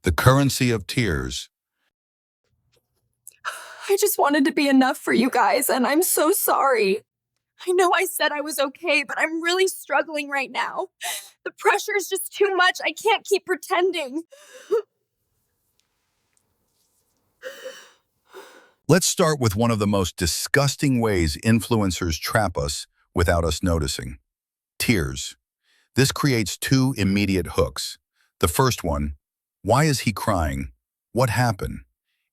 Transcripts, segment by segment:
The currency of tears. I just wanted to be enough for you guys, and I'm so sorry. I know I said I was okay, but I'm really struggling right now. The pressure is just too much. I can't keep pretending. Let's start with one of the most disgusting ways influencers trap us without us noticing. Tears. This creates two immediate hooks. The first one, why is he crying? What happened?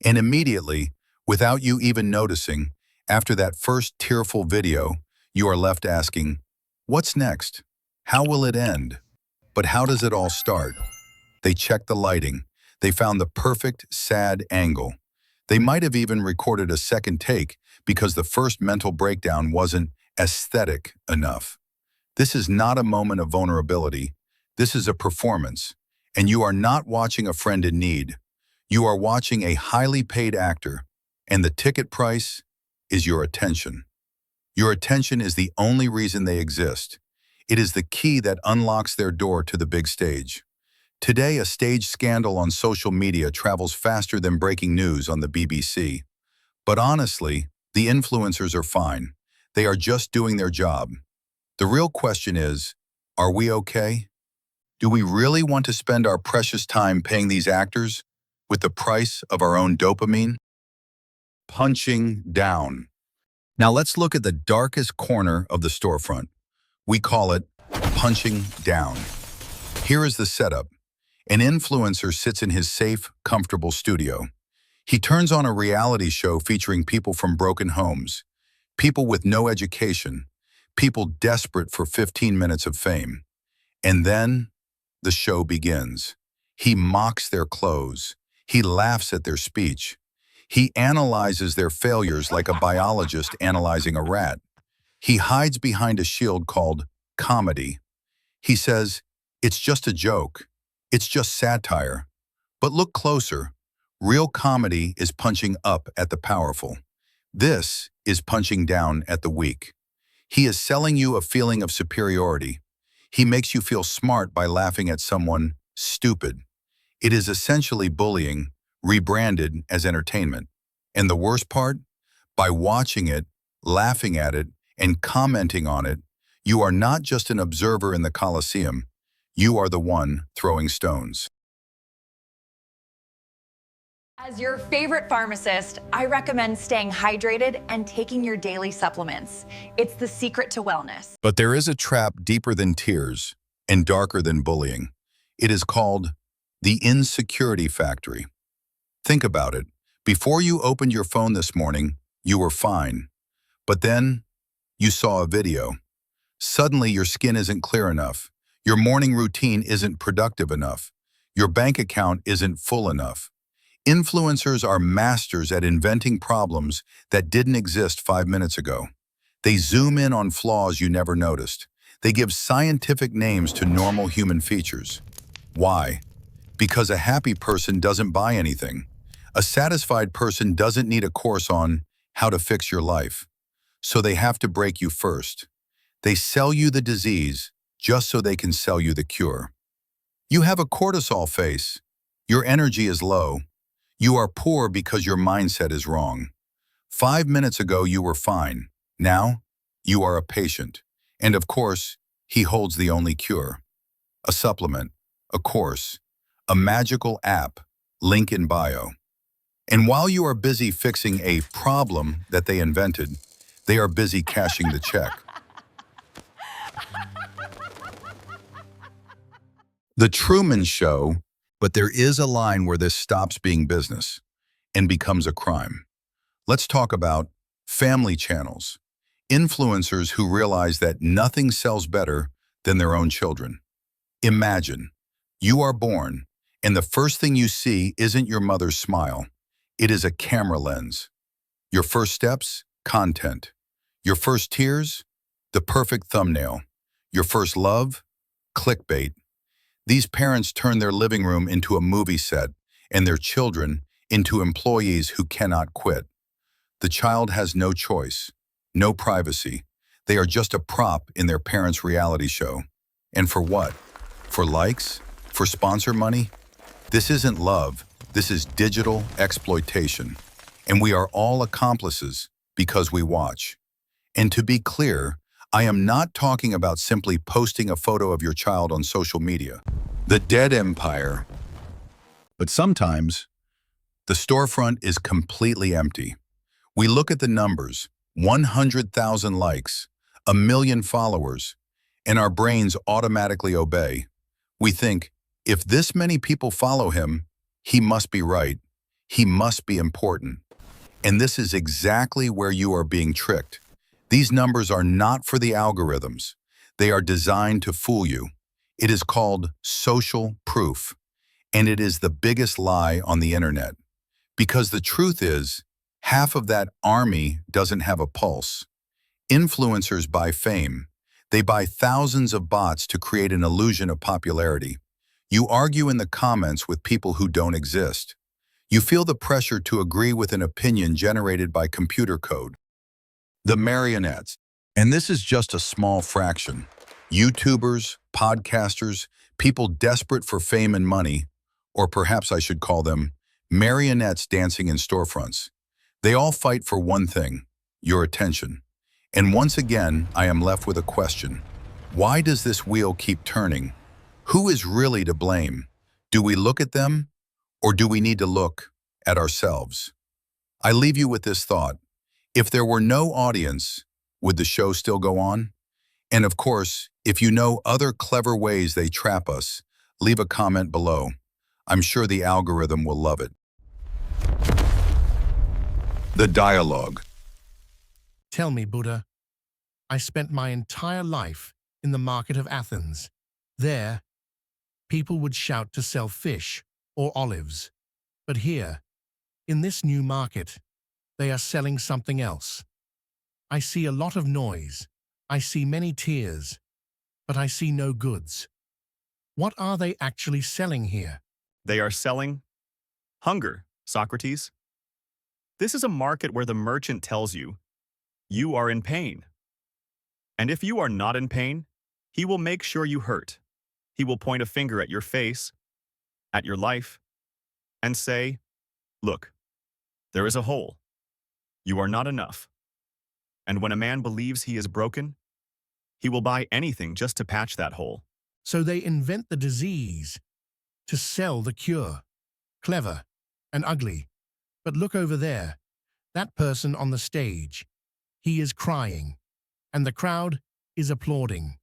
And immediately, without you even noticing, after that first tearful video, you are left asking, what's next? How will it end? But how does it all start? They checked the lighting. They found the perfect, sad angle. They might have even recorded a second take because the first mental breakdown wasn't aesthetic enough. This is not a moment of vulnerability. This is a performance. And you are not watching a friend in need. You are watching a highly paid actor, and the ticket price is your attention. Your attention is the only reason they exist. It is the key that unlocks their door to the big stage. Today, a stage scandal on social media travels faster than breaking news on the BBC. But honestly, the influencers are fine. They are just doing their job. The real question is, are we okay? Do we really want to spend our precious time paying these actors with the price of our own dopamine? Punching down. Now let's look at the darkest corner of the storefront. We call it punching down. Here is the setup. An influencer sits in his safe, comfortable studio. He turns on a reality show featuring people from broken homes, people with no education, people desperate for 15 minutes of fame. And then the show begins. He mocks their clothes. He laughs at their speech. He analyzes their failures like a biologist analyzing a rat. He hides behind a shield called comedy. He says, it's just a joke. It's just satire. But look closer. Real comedy is punching up at the powerful. This is punching down at the weak. He is selling you a feeling of superiority. He makes you feel smart by laughing at someone stupid. It is essentially bullying, rebranded as entertainment. And the worst part? By watching it, laughing at it, and commenting on it, you are not just an observer in the Colosseum. You are the one throwing stones. As your favorite pharmacist, I recommend staying hydrated and taking your daily supplements. It's the secret to wellness. But there is a trap deeper than tears and darker than bullying. It is called the insecurity factory. Think about it. Before you opened your phone this morning, you were fine. But then you saw a video. Suddenly your skin isn't clear enough. Your morning routine isn't productive enough. Your bank account isn't full enough. Influencers are masters at inventing problems that didn't exist 5 minutes ago. They zoom in on flaws you never noticed. They give scientific names to normal human features. Why? Because a happy person doesn't buy anything. A satisfied person doesn't need a course on how to fix your life. So they have to break you first. They sell you the disease just so they can sell you the cure. You have a cortisol face. Your energy is low. You are poor because your mindset is wrong. 5 minutes ago, you were fine. Now, you are a patient. And of course, he holds the only cure. A supplement, a course, a magical app, link in bio. And while you are busy fixing a problem that they invented, they are busy cashing the check. The Truman Show, but there is a line where this stops being business and becomes a crime. Let's talk about family channels, influencers who realize that nothing sells better than their own children. Imagine, you are born, and the first thing you see isn't your mother's smile. It is a camera lens. Your first steps, content. Your first tears, the perfect thumbnail. Your first love, clickbait. These parents turn their living room into a movie set and their children into employees who cannot quit. The child has no choice, no privacy. They are just a prop in their parents' reality show. And for what? For likes? For sponsor money? This isn't love, this is digital exploitation. And we are all accomplices because we watch. And to be clear, I am not talking about simply posting a photo of your child on social media. The dead empire. But sometimes, the storefront is completely empty. We look at the numbers, 100,000 likes, 1 million followers, and our brains automatically obey. We think, if this many people follow him, he must be right. He must be important. And this is exactly where you are being tricked. These numbers are not for the algorithms. They are designed to fool you. It is called social proof, and it is the biggest lie on the internet. Because the truth is, half of that army doesn't have a pulse. Influencers buy fame. They buy thousands of bots to create an illusion of popularity. You argue in the comments with people who don't exist. You feel the pressure to agree with an opinion generated by computer code. The marionettes. And this is just a small fraction. YouTubers, podcasters, people desperate for fame and money, or perhaps I should call them marionettes dancing in storefronts. They all fight for one thing, your attention. And once again, I am left with a question. Why does this wheel keep turning? Who is really to blame? Do we look at them, or do we need to look at ourselves? I leave you with this thought. If there were no audience, would the show still go on? And of course, if you know other clever ways they trap us, leave a comment below. I'm sure the algorithm will love it. The dialogue. Tell me, Buddha, I spent my entire life in the market of Athens. There, people would shout to sell fish or olives. But here, in this new market, they are selling something else. I see a lot of noise. I see many tears, but I see no goods. What are they actually selling here? They are selling hunger, Socrates. This is a market where the merchant tells you, you are in pain. And if you are not in pain, he will make sure you hurt. He will point a finger at your face, at your life, and say, look, there is a hole. You are not enough. And when a man believes he is broken, he will buy anything just to patch that hole. So they invent the disease to sell the cure. Clever and ugly. But look over there, that person on the stage. He is crying, and the crowd is applauding.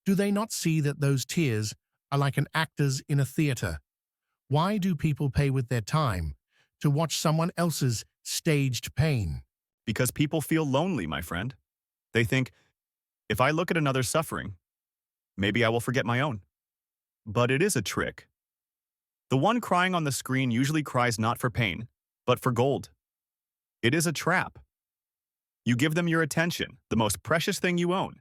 Do they not see that those tears are like an actor's in a theater? Why do people pay with their time to watch someone else's staged pain? Because people feel lonely, my friend. They think, if I look at another suffering, maybe I will forget my own. But it is a trick. The one crying on the screen usually cries not for pain, but for gold. It is a trap. You give them your attention, the most precious thing you own,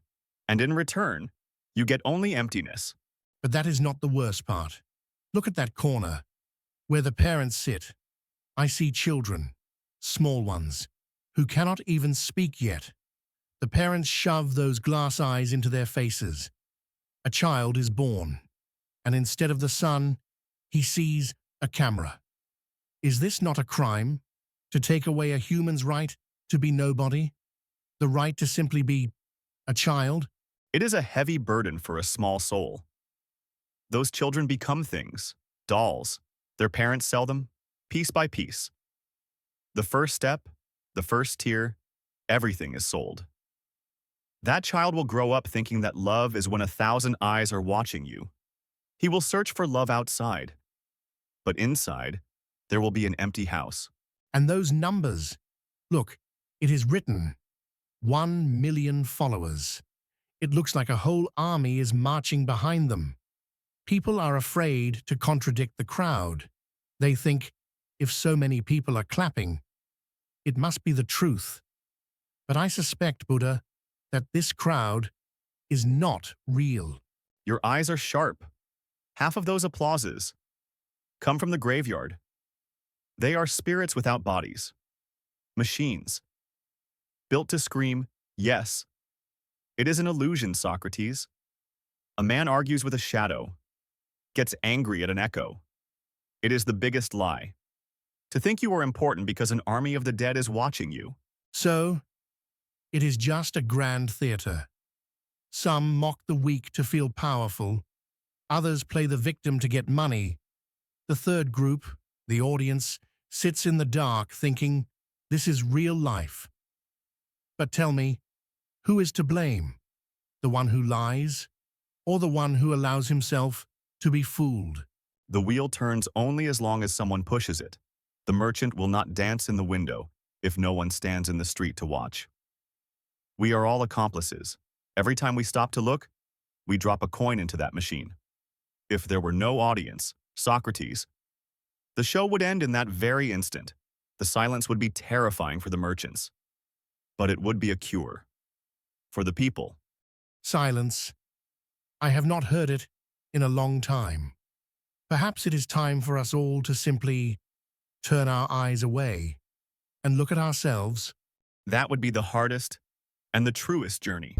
and in return, you get only emptiness. But that is not the worst part. Look at that corner, where the parents sit. I see children, small ones, who cannot even speak yet. The parents shove those glass eyes into their faces. A child is born, and instead of the sun, he sees a camera. Is this not a crime? To take away a human's right to be nobody? The right to simply be a child? It is a heavy burden for a small soul. Those children become things, dolls. Their parents sell them, piece by piece. The first step, the first tear, everything is sold. That child will grow up thinking that love is when 1,000 eyes are watching you. He will search for love outside. But inside, there will be an empty house. And those numbers. Look, it is written, 1 million followers. It looks like a whole army is marching behind them. People are afraid to contradict the crowd. They think, if so many people are clapping, it must be the truth. But I suspect, Buddha, that this crowd is not real. Your eyes are sharp. Half of those applauses come from the graveyard. They are spirits without bodies. Machines. Built to scream, yes. It is an illusion, Socrates. A man argues with a shadow, gets angry at an echo, It is the biggest lie. To think you are important because an army of the dead is watching you. So, it is just a grand theatre. Some mock the weak to feel powerful. Others play the victim to get money. The third group, the audience, sits in the dark thinking, this is real life. But tell me, who is to blame? The one who lies, or the one who allows himself to be fooled? The wheel turns only as long as someone pushes it. The merchant will not dance in the window if no one stands in the street to watch. We are all accomplices. Every time we stop to look, we drop a coin into that machine. If there were no audience, Socrates, the show would end in that very instant. The silence would be terrifying for the merchants. But it would be a cure. For the people. Silence. I have not heard it in a long time. Perhaps it is time for us all to simply turn our eyes away and look at ourselves. That would be the hardest and the truest journey.